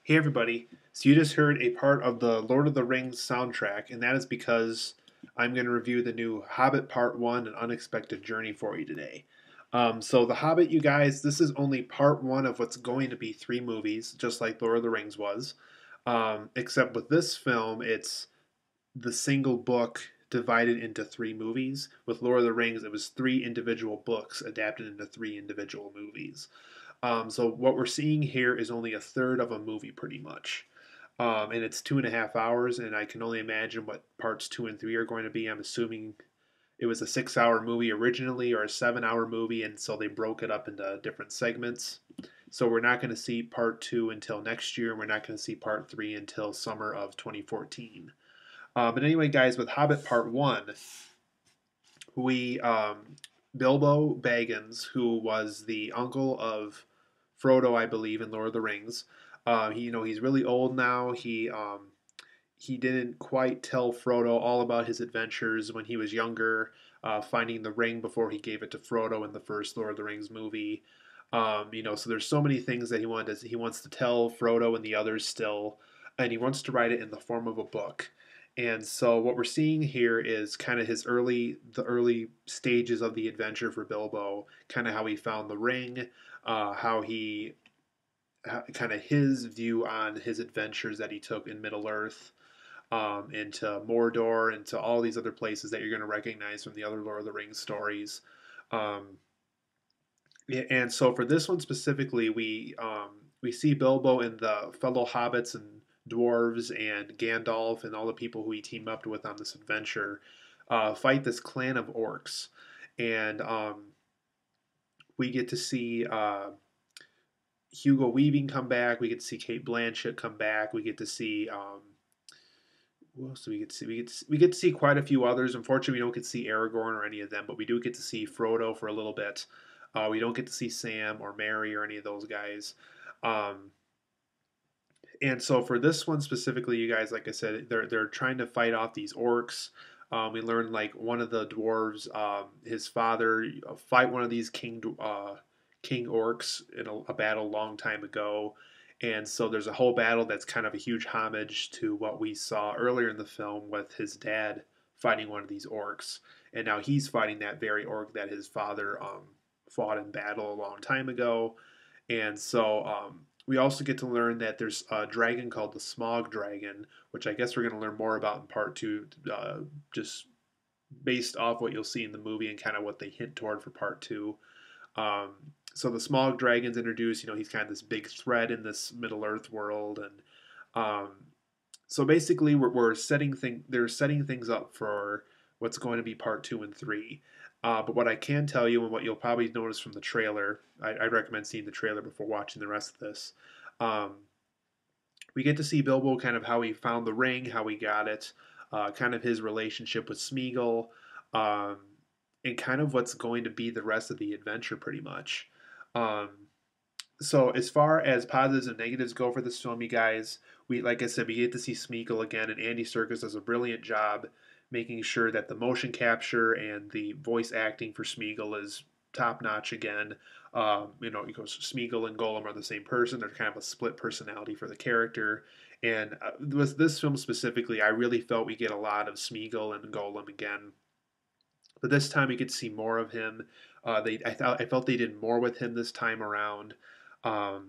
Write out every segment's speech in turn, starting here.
Hey everybody, so you just heard a part of the Lord of the Rings soundtrack, and that is because I'm going to review the new Hobbit Part 1, An Unexpected Journey for you today. So The Hobbit, you guys, this is only part 1 of what's going to be 3 movies, just like Lord of the Rings was. Except with this film, it's the single book divided into 3 movies. With Lord of the Rings, it was 3 individual books adapted into 3 individual movies. So what we're seeing here is only a third of a movie, pretty much. And it's 2.5 hours, and I can only imagine what parts 2 and 3 are going to be. I'm assuming it was a 6 hour movie originally or a 7 hour movie, and so they broke it up into different segments. So we're not going to see part 2 until next year, and we're not going to see part 3 until summer of 2014. But anyway, guys, with Hobbit Part 1, we Bilbo Baggins, who was the uncle of Frodo, I believe, in Lord of the Rings. He's really old now. He didn't quite tell Frodo all about his adventures when he was younger, finding the ring before he gave it to Frodo in the first Lord of the Rings movie. So there's so many things that he wants to tell Frodo and the others still, and he wants to write it in the form of a book. And so what we're seeing here is kind of the early stages of the adventure for Bilbo, kind of how he found the ring, how he, kind of his view on his adventures that he took in Middle Earth, into Mordor, into all these other places that you're going to recognize from the other Lord of the Rings stories. Um, and so for this one specifically, we see Bilbo and the fellow hobbits and dwarves and Gandalf and all the people who he teamed up with on this adventure fight this clan of orcs, and we get to see Hugo Weaving come back. We get to see Kate Blanchett come back. We get to see who else do we get to see? We get to see quite a few others. Unfortunately, we don't get to see Aragorn or any of them, but we do get to see Frodo for a little bit. We don't get to see Sam or Mary or any of those guys. Um, and so for this one specifically, you guys, like I said, they're trying to fight off these orcs. We learned like one of the dwarves, his father, fight one of these king orcs in a battle long time ago. And so there's a whole battle that's kind of a huge homage to what we saw earlier in the film with his dad fighting one of these orcs. And now he's fighting that very orc that his father fought in battle a long time ago. And so we also get to learn that there's a dragon called the Smog Dragon, which I guess we're going to learn more about in part 2, just based off what you'll see in the movie and kind of what they hint toward for part 2. Um, so the Smog Dragon's introduced. He's kind of this big threat in this Middle Earth world, and um, so basically they're setting things up for what's going to be part 2 and 3. But what I can tell you, and what you'll probably notice from the trailer, I recommend seeing the trailer before watching the rest of this. Um, we get to see Bilbo kind of how he found the ring, how he got it, kind of his relationship with Smeagol, um, and kind of what's going to be the rest of the adventure, pretty much. Um, so as far as positives and negatives go for this film, you guys, like I said, we get to see Smeagol again, and Andy Serkis does a brilliant job making sure that the motion capture and the voice acting for Smeagol is top notch again. Because Smeagol and Gollum are the same person; they're kind of a split personality for the character. And with this film specifically, I really felt we get a lot of Smeagol and Gollum again. But this time we get to see more of him. I felt they did more with him this time around. Um,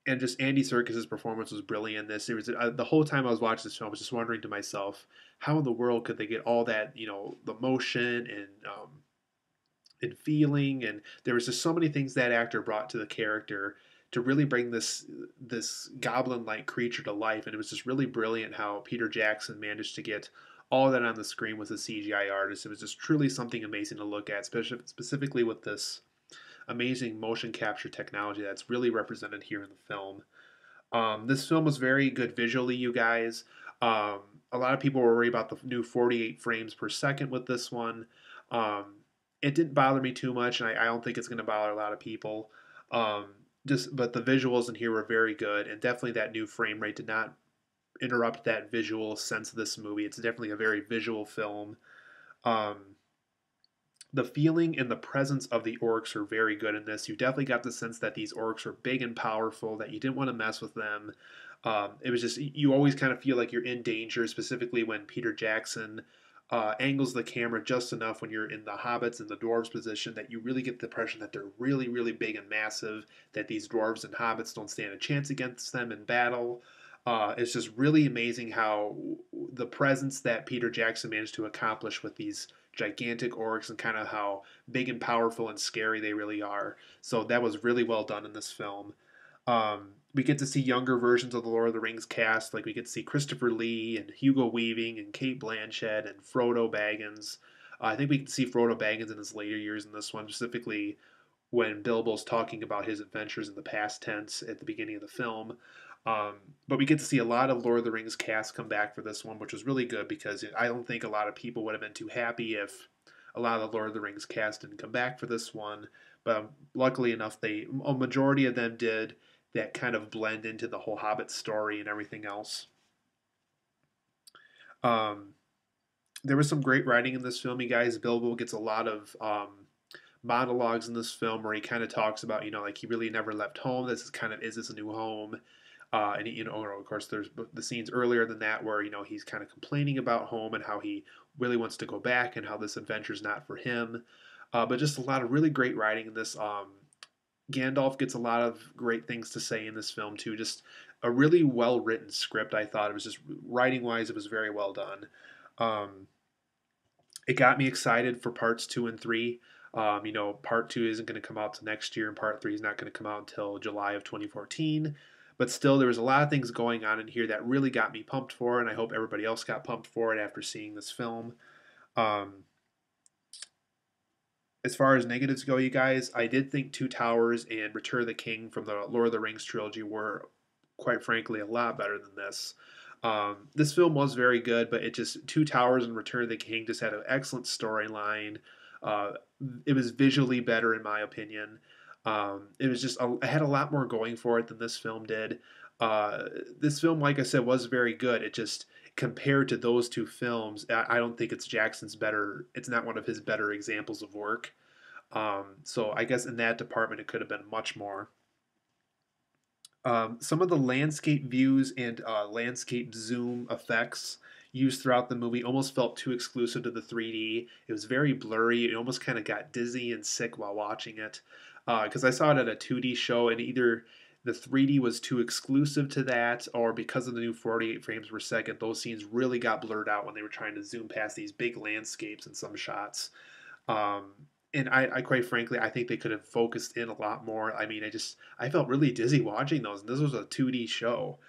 and just Andy Serkis's performance was brilliant in this. It was the whole time I was watching this film, I was just wondering to myself, how in the world could they get all that, the motion and feeling, and there was just so many things that actor brought to the character to really bring this goblin-like creature to life, and it was just really brilliant how Peter Jackson managed to get all that on the screen with a CGI artist. It was just truly something amazing to look at, specifically with this amazing motion capture technology that's really represented here in the film. This film was very good visually, you guys. Um, a lot of people were worried about the new 48 frames per second with this one. Um, it didn't bother me too much, and I don't think it's going to bother a lot of people. Um, but the visuals in here were very good, and definitely that new frame rate did not interrupt that visual sense of this movie. It's definitely a very visual film. Um, the feeling and the presence of the orcs are very good in this. You definitely got the sense that these orcs were big and powerful, that you didn't want to mess with them. It was just you always kind of feel like you're in danger, specifically when Peter Jackson angles the camera just enough when you're in the hobbits and the dwarves position that you really get the impression that they're really, really big and massive, that these dwarves and hobbits don't stand a chance against them in battle. It's just really amazing how the presence that Peter Jackson managed to accomplish with these gigantic orcs and kind of how big and powerful and scary they really are. So that was really well done in this film. We get to see younger versions of the Lord of the Rings cast, like we get to see Christopher Lee and Hugo Weaving and Kate Blanchett and Frodo Baggins. I think we get to see Frodo Baggins in his later years in this one, specifically when Bilbo's talking about his adventures in the past tense at the beginning of the film. Um, but we get to see a lot of Lord of the Rings cast come back for this one, which was really good because I don't think a lot of people would have been too happy if a lot of the Lord of the Rings cast didn't come back for this one. But luckily enough, a majority of them did that kind of blend into the whole Hobbit story and everything else. Um, there was some great writing in this film, you guys. Bilbo gets a lot of monologues in this film where he kind of talks about, like he really never left home. This is kind of is this a new home? And of course, there's the scenes earlier than that where he's kind of complaining about home and how he really wants to go back and how this adventure's not for him. But just a lot of really great writing in this. Gandalf gets a lot of great things to say in this film too. Just a really well written script. I thought it was just writing wise, it was very well done. Um, it got me excited for parts 2 and 3. Part 2 isn't going to come out till next year, and part 3 is not going to come out until July of 2014. But still, there was a lot of things going on in here that really got me pumped for it, and I hope everybody else got pumped for it after seeing this film. Um, as far as negatives go, you guys, I did think Two Towers and Return of the King from the Lord of the Rings trilogy were, quite frankly, a lot better than this. This film was very good, but it just Two Towers and Return of the King just had an excellent storyline. Uh, it was visually better, in my opinion. It was just it had a lot more going for it than this film did. This film, like I said, was very good. It just compared to those two films, I don't think it's Jackson's better. It's not one of his better examples of work. So I guess in that department, it could have been much more. Some of the landscape views and landscape zoom effects used throughout the movie almost felt too exclusive to the 3D. It was very blurry. It almost kind of got dizzy and sick while watching it. Because I saw it at a 2D show, and either the 3D was too exclusive to that, or because of the new 48 frames per second, those scenes really got blurred out when they were trying to zoom past these big landscapes in some shots. Um, and I quite frankly, I think they could have focused in a lot more. I mean, I felt really dizzy watching those, and this was a 2D show.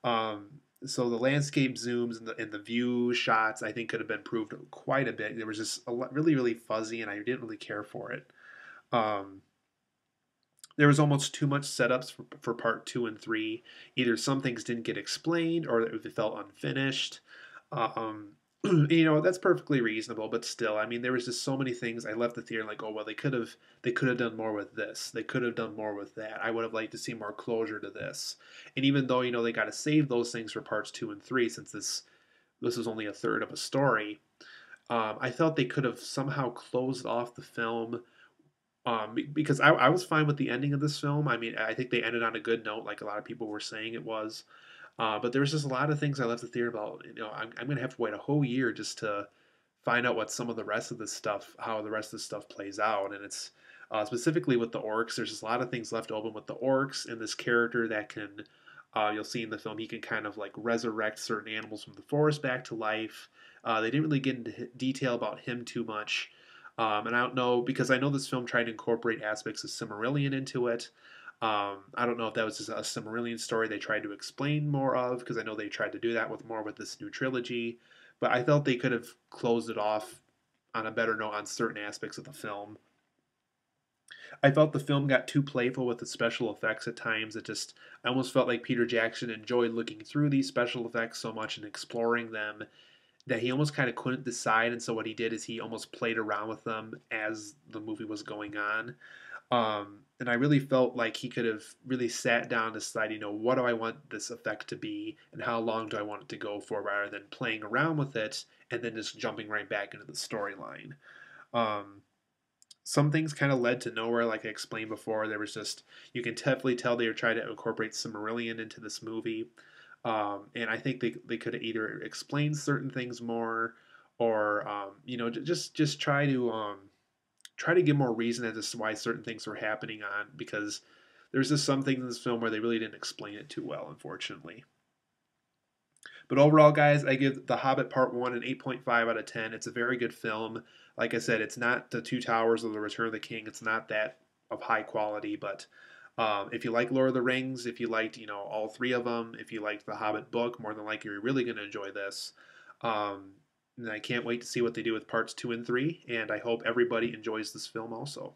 Um, so the landscape zooms and the view shots, I think, could have been improved quite a bit. There was just really, really fuzzy, and I didn't really care for it. Um, there was almost too much setups for part 2 and 3. Either some things didn't get explained, or it felt unfinished. Um, that's perfectly reasonable, but still, I mean, there was just so many things. I left the theater like, oh well, they could have done more with this. They could have done more with that. I would have liked to see more closure to this. And even though they got to save those things for parts 2 and 3, since this was only a third of a story, I felt they could have somehow closed off the film. Because I was fine with the ending of this film. I mean, I think they ended on a good note, like a lot of people were saying it was. But there was just a lot of things I left the theater about. I'm going to have to wait a whole year just to find out what some of the rest of this stuff, how the rest of this stuff plays out. And it's specifically with the orcs. There's just a lot of things left open with the orcs and this character that can, you'll see in the film, he can kind of like resurrect certain animals from the forest back to life. They didn't really get into detail about him too much. And I don't know, because I know this film tried to incorporate aspects of Silmarillion into it. I don't know if that was just a Silmarillion story they tried to explain more of, because I know they tried to do that with this new trilogy. But I felt they could have closed it off on a better note on certain aspects of the film. I felt the film got too playful with the special effects at times. I almost felt like Peter Jackson enjoyed looking through these special effects so much and exploring them that he almost kind of couldn't decide. And so what he did is he almost played around with them as the movie was going on. And I really felt like he could have really sat down to decide, what do I want this effect to be and how long do I want it to go for, rather than playing around with it and then just jumping right back into the storyline. Um, some things kind of led to nowhere, like I explained before. There was just, you can definitely tell they were trying to incorporate some Marillion into this movie. And I think they could have either explained certain things more, or just try to give more reason as to why certain things were happening on, because there's just some things in this film where they really didn't explain it too well, unfortunately. But overall, guys, I give The Hobbit Part 1 an 8.5 out of 10. It's a very good film. Like I said, it's not The Two Towers or The Return of the King. It's not that of high quality, but if you like Lord of the Rings, if you liked, all three of them, if you liked the Hobbit book, more than likely you're really going to enjoy this. And I can't wait to see what they do with parts 2 and 3, and I hope everybody enjoys this film also.